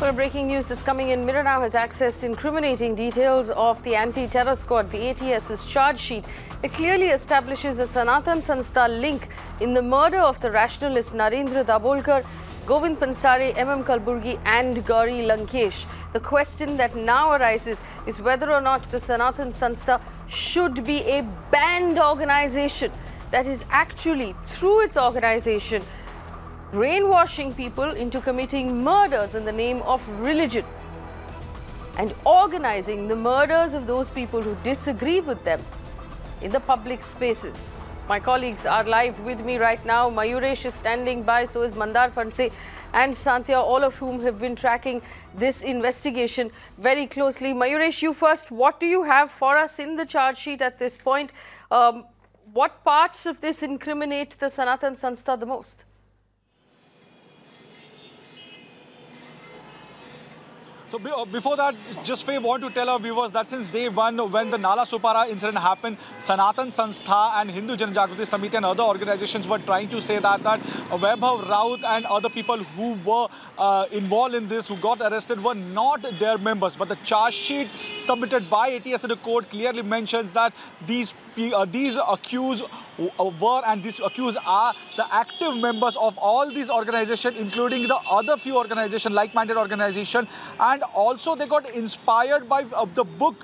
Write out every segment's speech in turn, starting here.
Well, breaking news that's coming in. Mirror now has accessed incriminating details of the anti-terror squad, the ATS's charge sheet. It clearly establishes a Sanatan Sanstha link in the murder of the rationalists Narendra Dabholkar, Govind Pansare, Kalburgi and Gauri Lankesh. The question that now arises is whether or not the Sanatan Sanstha should be a banned organization that is actually, through its organization, brainwashing people into committing murders in the name of religion and organizing the murders of those people who disagree with them in the public spaces. My colleagues are live with me right now. Mayuresh is standing by, so is Mandar Phanse and Santhya, all of whom have been tracking this investigation very closely. Mayuresh, you first. What do you have for us in the charge sheet at this point? What parts of this incriminate the Sanatan Sanstha the most? So before that, just want to tell our viewers that since day one, when the Nala Supara incident happened, Sanatan Sanstha and Hindu Jan Jagruti Samiti and other organizations were trying to say that Vaibhav Raut and other people who were involved in this, who got arrested, were not their members. But the charge sheet submitted by ATS in the court clearly mentions that these accused were and these accused are the active members of all these organizations, including the other few organizations, like-minded organizations, and also they got inspired by the book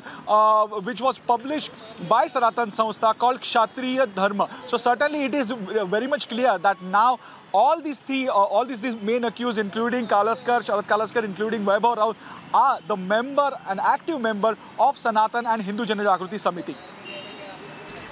which was published by Sanatan Sanstha called Kshatriya Dharma. So certainly it is very much clear that now all these main accused, including Kalaskar, Sharad Kalaskar, including Vaibhav Raut, are the member, an active member of Sanatan and Hindu Jan Jagruti Samiti.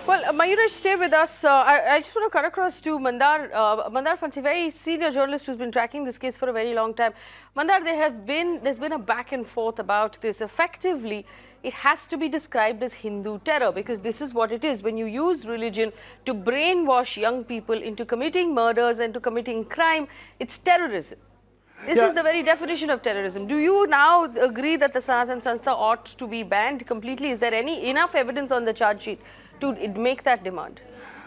Well, Mayuresh, stay with us. I just want to cut across to Mandar. Mandar Phanse, very senior journalist who's been tracking this case for a very long time. Mandar, there's been a back and forth about this. Effectively, it has to be described as Hindu terror because this is what it is. When you use religion to brainwash young people into committing murders and to committing crime, it's terrorism. This is the very definition of terrorism. Do you now agree that the Sanatan Sanstha ought to be banned completely? Is there enough evidence on the charge sheet to make that demand?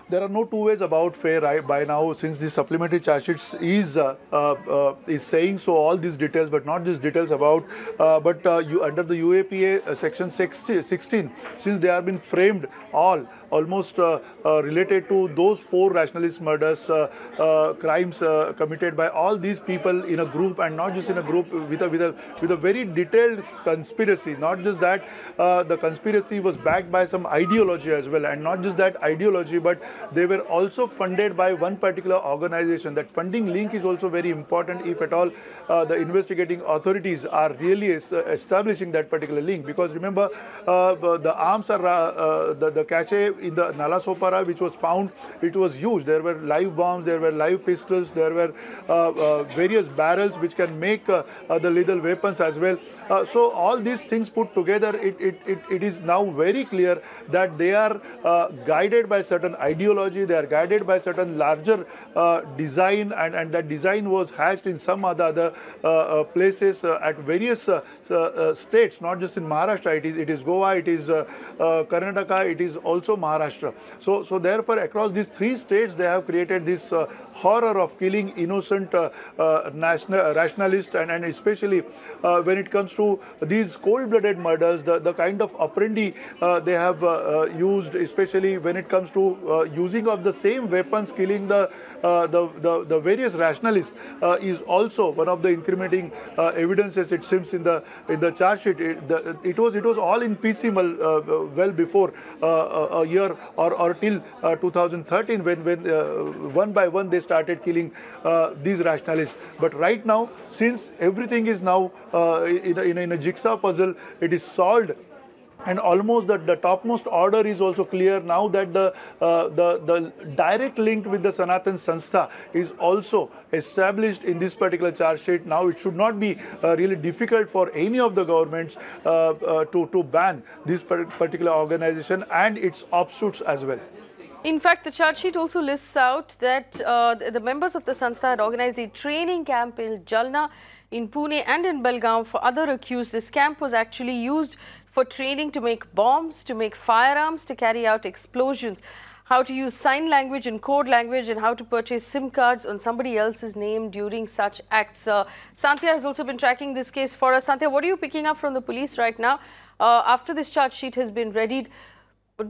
There are no two ways about fair by now, since the supplementary charge sheet is saying so all these details, but not these details about under the UAPA section 16, since they have been framed almost related to those 4 rationalist murders, crimes committed by all these people in a group, and not just in a group, with a very detailed conspiracy. Not just that, the conspiracy was backed by some ideology as well, and not just that ideology, but they were also funded by one particular organization. That funding link is also very important if at all the investigating authorities are really establishing that particular link. Because remember, the arms are the cache in the Nala Sopara which was found, it was used. There were live bombs, there were live pistols, there were various barrels which can make the lethal weapons as well. So all these things put together, it is now very clear that they are guided by certain ideology, they are guided by certain larger design, and that design was hatched in some other places at various states, not just in Maharashtra. It is Goa, it is Karnataka, it is also Maharashtra. So therefore across these 3 states they have created this horror of killing innocent rationalists, and especially when it comes to these cold-blooded murders, the kind of operandi they have used, especially when it comes to using of the same weapons, killing the various rationalists, is also one of the incriminating evidences, it seems, in the charge sheet. It was all in piecemeal well before a year or till 2013, when one by one they started killing these rationalists. But right now, since everything is now in a jigsaw puzzle, it is solved. And almost the topmost order is also clear now that the direct link with the Sanatan Sanstha is also established in this particular charge sheet. Now it should not be really difficult for any of the governments to ban this particular organization and its offshoots as well. In fact, the charge sheet also lists out that the members of the Sanstha had organized a training camp in Jalna, in Pune and in Belgaum for other accused. This camp was actually used for training to make bombs, to make firearms, to carry out explosions. how to use sign language and code language, and how to purchase SIM cards on somebody else's name during such acts. Santhya has also been tracking this case for us. Santhya, what are you picking up from the police right now? After this charge sheet has been readied,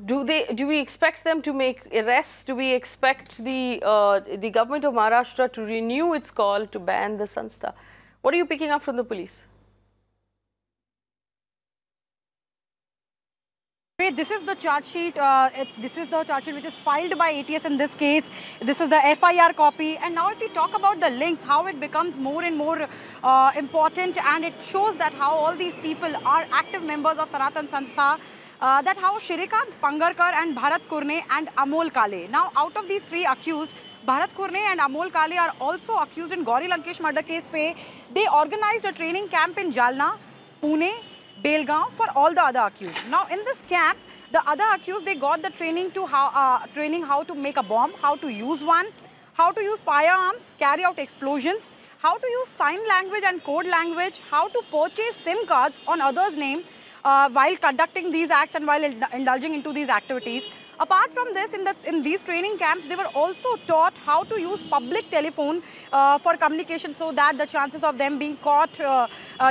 do we expect them to make arrests? Do we expect the government of Maharashtra to renew its call to ban the Sanstha? What are you picking up from the police? This is the charge sheet. This is the charge sheet which is filed by ATS in this case. This is the FIR copy. And now if we talk about the links, how it becomes more and more important, and it shows that how all these people are active members of Sanatan Sanstha, that how Shrikant Pangarkar and Bharat Kurne and Amol Kale. Now out of these three accused, Bharat Kurne and Amol Kale are also accused in Gauri Lankesh murder case. They organized a training camp in Jalna, Pune, Belgaum for all the other accused. Now in this camp, the other accused, they got the training how to make a bomb, how to use one, how to use firearms, carry out explosions, how to use sign language and code language, how to purchase SIM cards on others' name while conducting these acts and while indulging into these activities. Apart from this, in these training camps, they were also taught how to use public telephone for communication, so that the chances of them being caught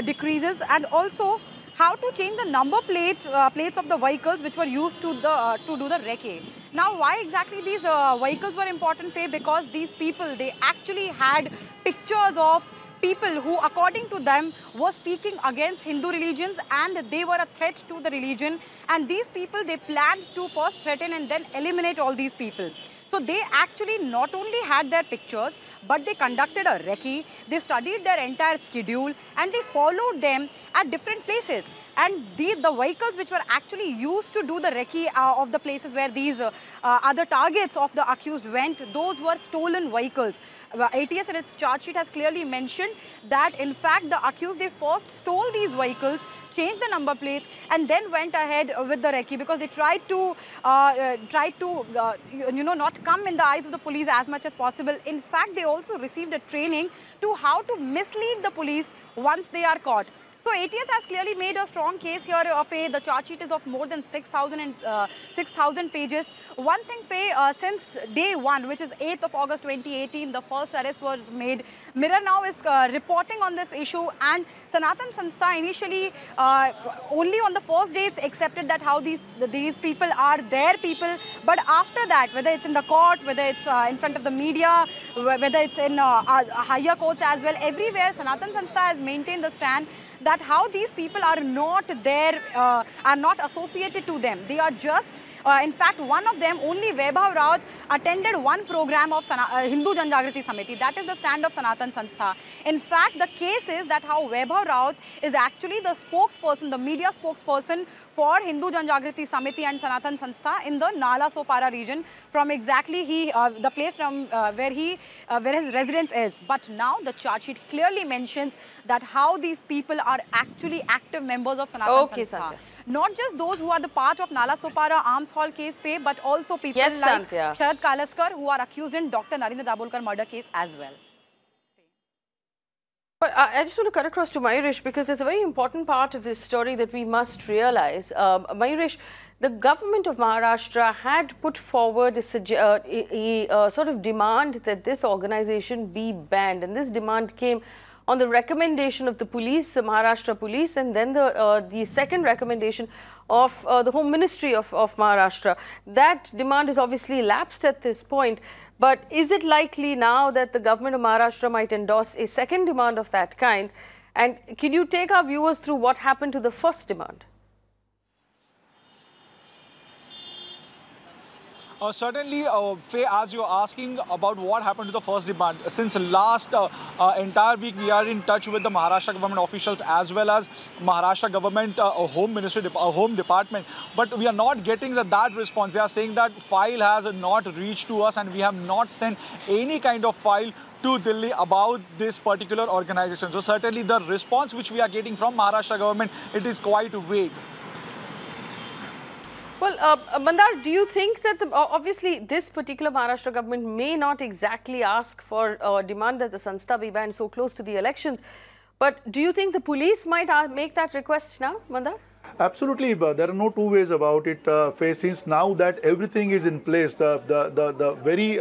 decreases, and also how to change the number plates of the vehicles which were used to do the recce. Now, why exactly these vehicles were important, because these people, they actually had pictures of people who, according to them, were speaking against Hindu religions, and they were a threat to the religion. And these people, they planned to first threaten and then eliminate all these people. So they actually not only had their pictures, but they conducted a recce, they studied their entire schedule, and they followed them at different places. And the vehicles which were actually used to do the recce of the places where these other targets of the accused went, those were stolen vehicles. ATS in its charge sheet has clearly mentioned that in fact the accused, they first stole these vehicles, changed the number plates, and then went ahead with the recce, because they tried to not come in the eyes of the police as much as possible. In fact, they also received a training to how to mislead the police once they are caught. So ATS has clearly made a strong case here of the charge sheet is of more than 6,000 pages. One thing, since day one, which is 8th of August 2018, the first arrest was made. Mirror now is reporting on this issue, and Sanatan Sanstha initially only on the first day it's accepted that how these people are their people, but after that, whether it's in the court, whether it's in front of the media, whether it's in higher courts as well, everywhere Sanatan Sanstha has maintained the stand that how these people are not there, are not associated to them. They are just, in fact, one of them, only Vaibhav Raut, attended one program of Hindu Janjagriti Samiti. That is the stand of Sanatan Sanstha. In fact, the case is that how Vaibhav Raut is actually the spokesperson, the media spokesperson for Hindu Janjagriti Samiti and Sanatan Sanstha in the Nala Sopara region, from exactly the place from where his residence is. But now the charge sheet clearly mentions that how these people are actually active members of Sanatan Sanstha. Not just those who are the part of Nala Sopara arms haul case, but also people like Sharad Kalaskar, who are accused in Dr. Narendra Dabholkar murder case as well. But I just want to cut across to Mayuresh, because there's a very important part of this story that we must realize. Mayuresh, the government of Maharashtra had put forward a sort of demand that this organization be banned, and this demand came on the recommendation of the police, the Maharashtra police, and then the second recommendation of the Home Ministry of Maharashtra. That demand is obviously lapsed at this point. But is it likely now that the government of Maharashtra might endorse a second demand of that kind? And can you take our viewers through what happened to the first demand? Certainly, Faye, as you're asking about what happened to the first demand, since last entire week we are in touch with the Maharashtra government officials as well as Maharashtra government Home Ministry, Home Department, but we are not getting that response. They are saying that file has not reached to us and we have not sent any kind of file to Delhi about this particular organization. So certainly the response which we are getting from Maharashtra government, it is quite vague. Well, Mandar, do you think that obviously this particular Maharashtra government may not exactly ask for demand that the Sanstha be banned so close to the elections, but do you think the police might make that request now, Mandar? Absolutely, but there are no two ways about it. Since now that everything is in place, the very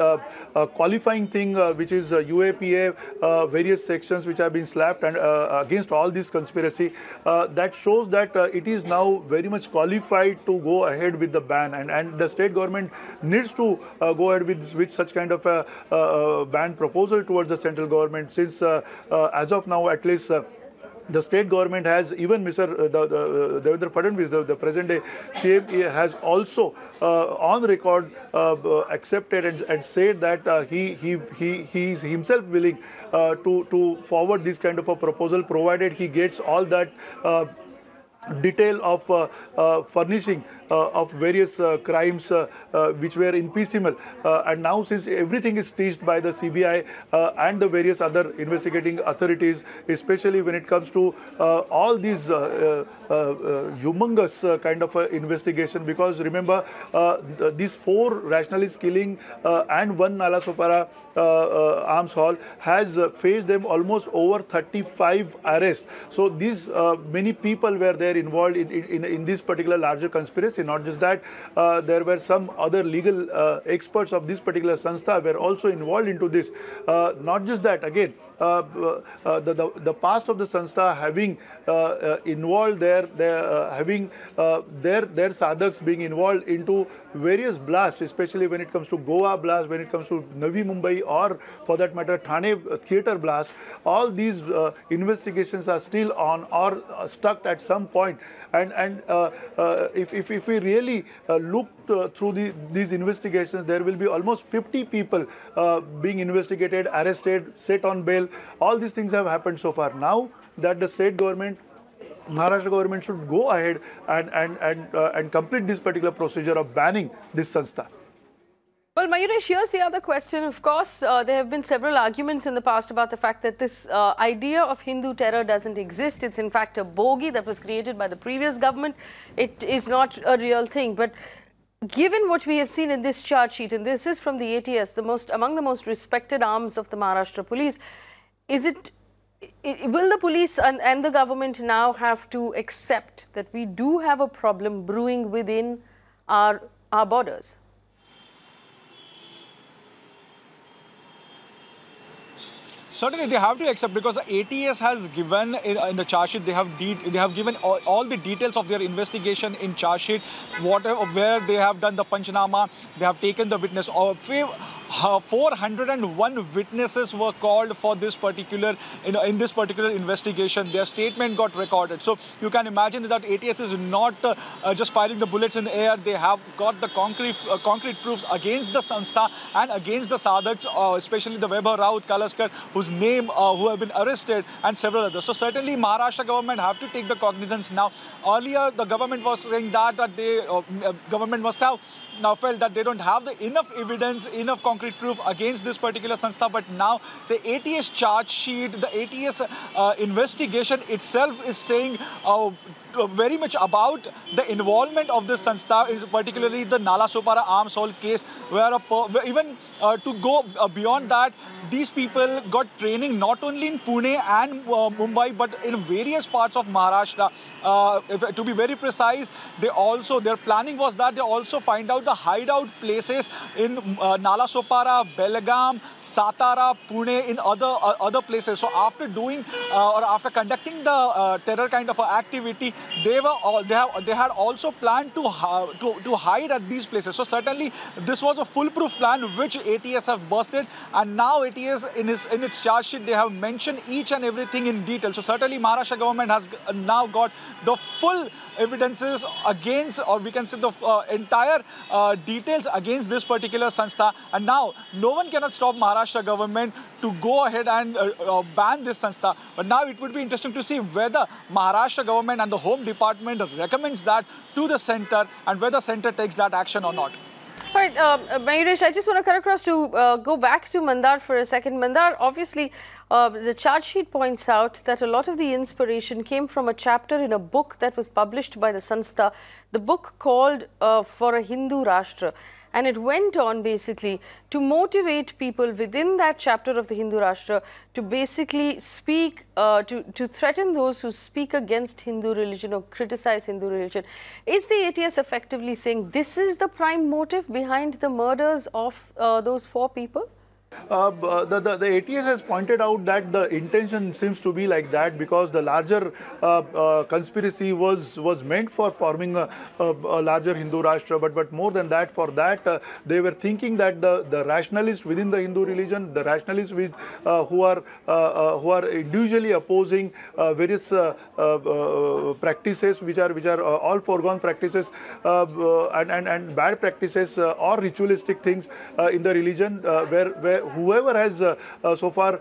qualifying thing, which is UAPA, various sections which have been slapped and against all this conspiracy, that shows that it is now very much qualified to go ahead with the ban, and the state government needs to go ahead with such kind of a ban proposal towards the central government, since as of now at least. The state government has, even Mr. Devendra Fadnavis, the present-day CM, has also on record accepted and said that he is himself willing to forward this kind of a proposal, provided he gets all that detail of furnishing of various crimes which were in piecemeal, and now since everything is stitched by the CBI and the various other investigating authorities, especially when it comes to all these humongous kind of investigation, because remember these 4 rationalist killing and 1 Nala Sopara arms haul has faced them almost over 35 arrests. So these many people were there involved in this particular larger conspiracy. Not just that, there were some other legal experts of this particular Sanstha were also involved into this. Not just that, again, the past of the Sanstha having involved having their sadhaks being involved into various blasts, especially when it comes to Goa blast, when it comes to Navi Mumbai, or for that matter Thane theatre blast. All these investigations are still on or stuck at some point, and if we really look through these investigations, there will be almost 50 people being investigated, arrested, set on bail. All these things have happened so far. Now that the state government, Maharashtra government, should go ahead and complete this particular procedure of banning this Sanstha. Well, Mayuresh, here's the other question. Of course, there have been several arguments in the past about the fact that this idea of Hindu terror doesn't exist. It's in fact a bogey that was created by the previous government. It is not a real thing. But given what we have seen in this charge sheet, and this is from the ATS, among the most respected arms of the Maharashtra police, will the police and the government now have to accept that we do have a problem brewing within our borders? Certainly, they have to accept, because the ATS has given in the charge sheet, they have given all the details of their investigation in charge sheet, where they have done the Panchnama, they have taken the witness. 401 witnesses were called for this particular in this particular investigation. Their statement got recorded. So you can imagine that ATS is not just firing the bullets in the air. They have got the concrete proofs against the Sanstha and against the sadhaks, especially the Vaibhav Raut, Kalaskar, whose name who have been arrested, and several others. So certainly Maharashtra government have to take the cognizance now. Earlier the government was saying that government must have now felt that they don't have the enough evidence, enough concrete proof against this particular Sanstha. But now the ATS charge sheet, the ATS investigation itself is saying very much about the involvement of this Sanstha, is particularly the Nala Sopara arms haul case, where even to go beyond that, these people got training not only in Pune and Mumbai, but in various parts of Maharashtra. To be very precise, their planning was that they also find out the hideout places in Nala Sopara, Belgaum, Satara, Pune, in other places. So after doing or after conducting the terror kind of activity, they had also planned to hide at these places. So certainly this was a foolproof plan which ATS have busted, and now ATS in its charge sheet they have mentioned each and everything in detail. So certainly Maharashtra government has now got the full evidences against, or we can say the entire details against this particular Sanstha, and now no one cannot stop Maharashtra government to go ahead and ban this Sanstha. But now it would be interesting to see whether Maharashtra government and the Home Department recommends that to the centre, and whether centre takes that action or not. All right, Mayuresh, I just want to cut across to go back to Mandar for a second. Mandar, obviously, the charge sheet points out that a lot of the inspiration came from a chapter in a book that was published by the Sanstha, the book called For a Hindu Rashtra. And it went on basically to motivate people within that chapter of the Hindu Rashtra to basically speak, to threaten those who speak against Hindu religion or criticize Hindu religion. Is the ATS effectively saying this is the prime motive behind the murders of those 4 people? The ATS has pointed out that the intention seems to be like that because the larger conspiracy was meant for forming a larger Hindu Rashtra, but more than that, for that they were thinking that the rationalists within the Hindu religion, the rationalists who are individually opposing various practices which are all foregone practices and bad practices or ritualistic things in the religion, where whoever has so far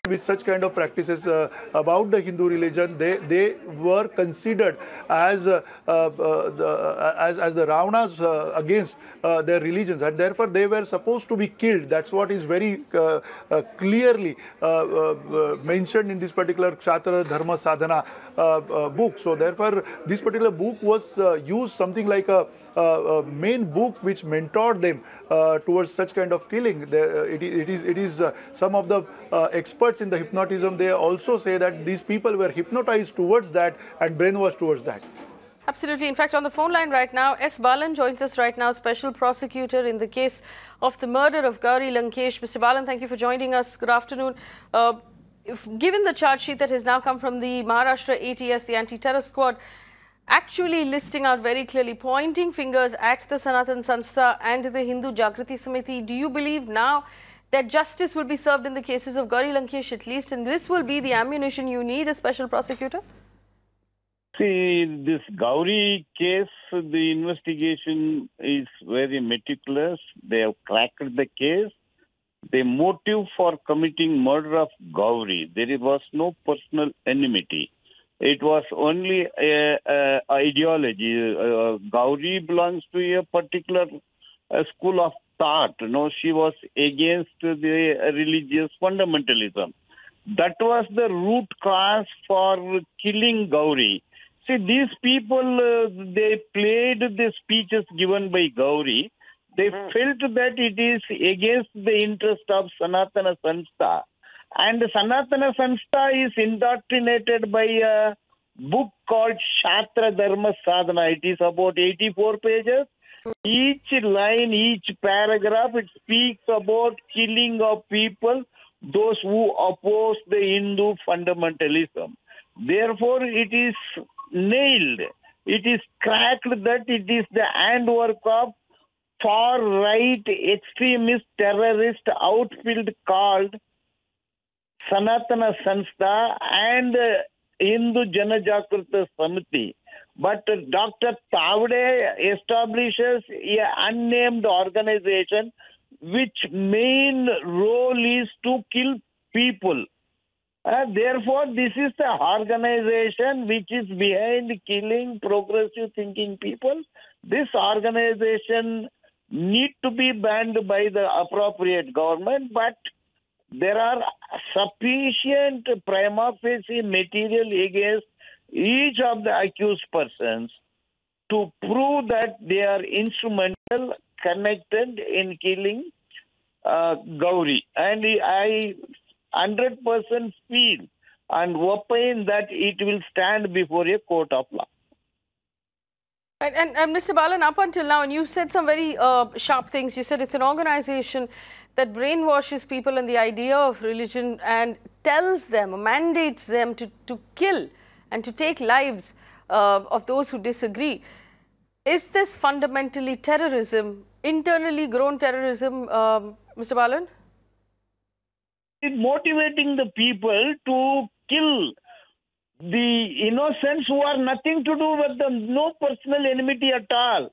with such kind of practices about the Hindu religion, they were considered as the Ravanas against their religions, and therefore they were supposed to be killed. That's what is very clearly mentioned in this particular Kshatriya Dharma Sadhana book. So therefore this particular book was used something like a main book which mentored them towards such kind of killing. It is some of the experts in the hypnotism, they also say that these people were hypnotized towards that and brainwashed towards that. Absolutely. In fact, on the phone line right now, S. Balan joins us right now, Special Prosecutor in the case of the murder of Gauri Lankesh. Mr. Balan, thank you for joining us. Good afternoon. Given the charge sheet that has now come from the Maharashtra ATS, the anti-terror squad, actually listing out very clearly, pointing fingers at the Sanatan Sanstha and the Hindu Jagriti Samiti, do you believe now that justice will be served in the cases of Gauri Lankesh at least, and this will be the ammunition you need as Special Prosecutor? See, this Gauri case, the investigation is very meticulous. They have cracked the case. The motive for committing murder of Gauri, there was no personal enmity. It was only ideology. Gauri belongs to a particular school of thought. No, she was against the religious fundamentalism. That was the root cause for killing Gauri. See, these people, they played the speeches given by Gauri. They felt that it is against the interest of Sanatana Sanstha. And Sanatana Sanstha is indoctrinated by a book called Kshatriya Dharma Sadhana. It is about 84 pages. Each line, each paragraph, it speaks about killing of people, those who oppose the Hindu fundamentalism. Therefore, it is nailed. It is cracked that it is the handwork of far-right extremist terrorist outfit called Sanatana Sanstha and Hindu Janajagrita Samiti. But Dr. Tavade establishes an unnamed organization which main role is to kill people. Therefore, this is the organization which is behind killing progressive thinking people. This organization need to be banned by the appropriate government, but there are sufficient prima facie material against each of the accused persons to prove that they are instrumental, connected in killing Gauri. And I 100% feel and opine that it will stand before a court of law. And Mr. Balan, up until now, and you said some very sharp things. You said it's an organization that brainwashes people in the idea of religion and tells them, mandates them to kill and to take lives of those who disagree. Is this fundamentally terrorism, internally grown terrorism, Mr. Balan? It's motivating the people to kill the innocents who are nothing to do with them, no personal enmity at all.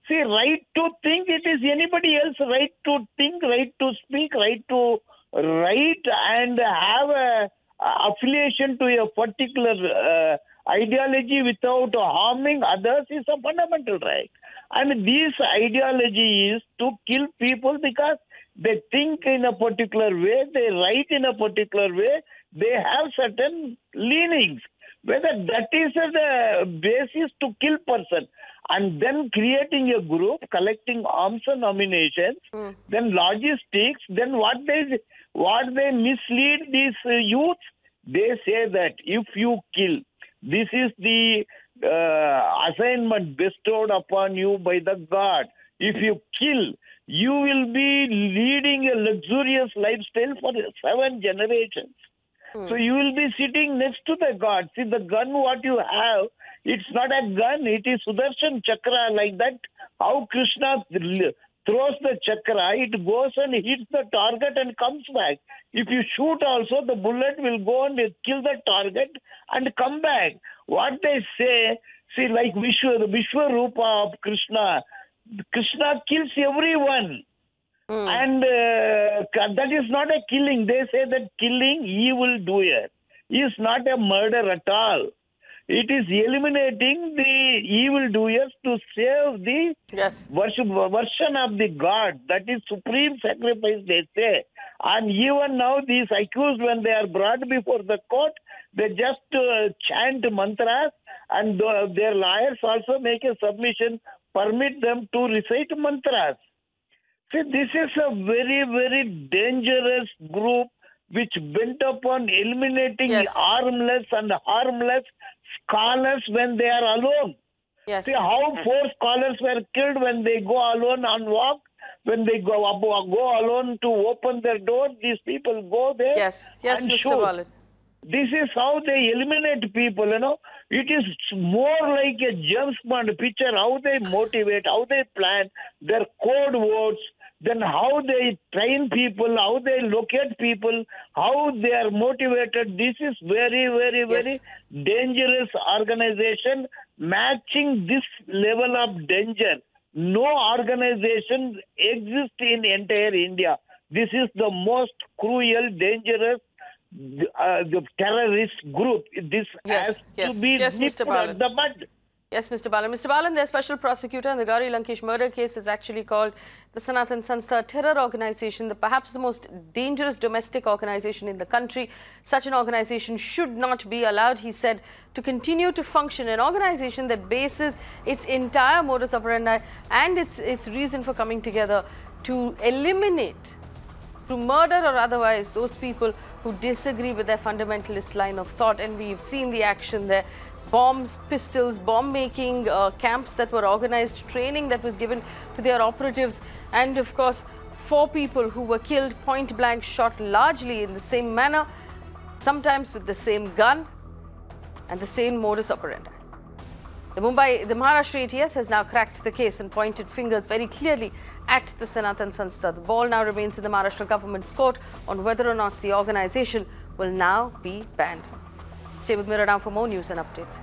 See, right to think, it is anybody else, right to think, right to speak, right to write and have a affiliation to a particular ideology without harming others is a fundamental right. And this ideology is to kill people because they think in a particular way, they write in a particular way, they have certain leanings. whether that is the basis to kill person, and then creating a group, collecting arms and ammunition, then logistics, then what they mislead these youth, they say that if you kill, this is the assignment bestowed upon you by the God. If you kill, you will be leading a luxurious lifestyle for 7 generations. So you will be sitting next to the God. See, the gun what you have, it's not a gun, it is Sudarshan Chakra, like that. How Krishna throws the chakra, it goes and hits the target and comes back. If you shoot also, the bullet will go and kill the target and come back. What they say, see, like the Vishwarupa of Krishna, Krishna kills everyone. And that is not a killing. They say that killing evildoer is not a murder at all. It is eliminating the evildoers to save the version of the God. That is supreme sacrifice, they say. And even now, these accused, when they are brought before the court, they just chant mantras, and their lawyers also make a submission, permit them to recite mantras. See, this is a very, very dangerous group which bent upon eliminating armless and harmless scholars when they are alone. See how 4 scholars were killed when they go alone on walk, when they go alone to open their door, these people go there and Mr. shoot. Balan. This is how they eliminate people, you know. It is more like a James Bond picture, how they motivate, how they plan, their code words, then how they train people, how they locate people, how they are motivated. This is very, very, very dangerous organization matching this level of danger. No organization exists in entire India. This is the most cruel, dangerous the terrorist group. This has to be nipped at the bud. Yes, Mr. Balan. Mr. Balan, their special prosecutor in the Gauri Lankesh murder case is actually called the Sanatan Sanstha terror organization, perhaps the most dangerous domestic organization in the country. Such an organization should not be allowed, he said, to continue to function. An organization that bases its entire modus operandi and its reason for coming together to eliminate, through murder or otherwise, those people who disagree with their fundamentalist line of thought. And we've seen the action there. Bombs, pistols, bomb-making camps that were organized, training that was given to their operatives, and of course 4 people who were killed point-blank, shot largely in the same manner, sometimes with the same gun and the same modus operandi. The Maharashtra ATS has now cracked the case and pointed fingers very clearly at the Sanatan Sanstha. The ball now remains in the Maharashtra government's court on whether or not the organization will now be banned. Stay with Mirror now for more news and updates.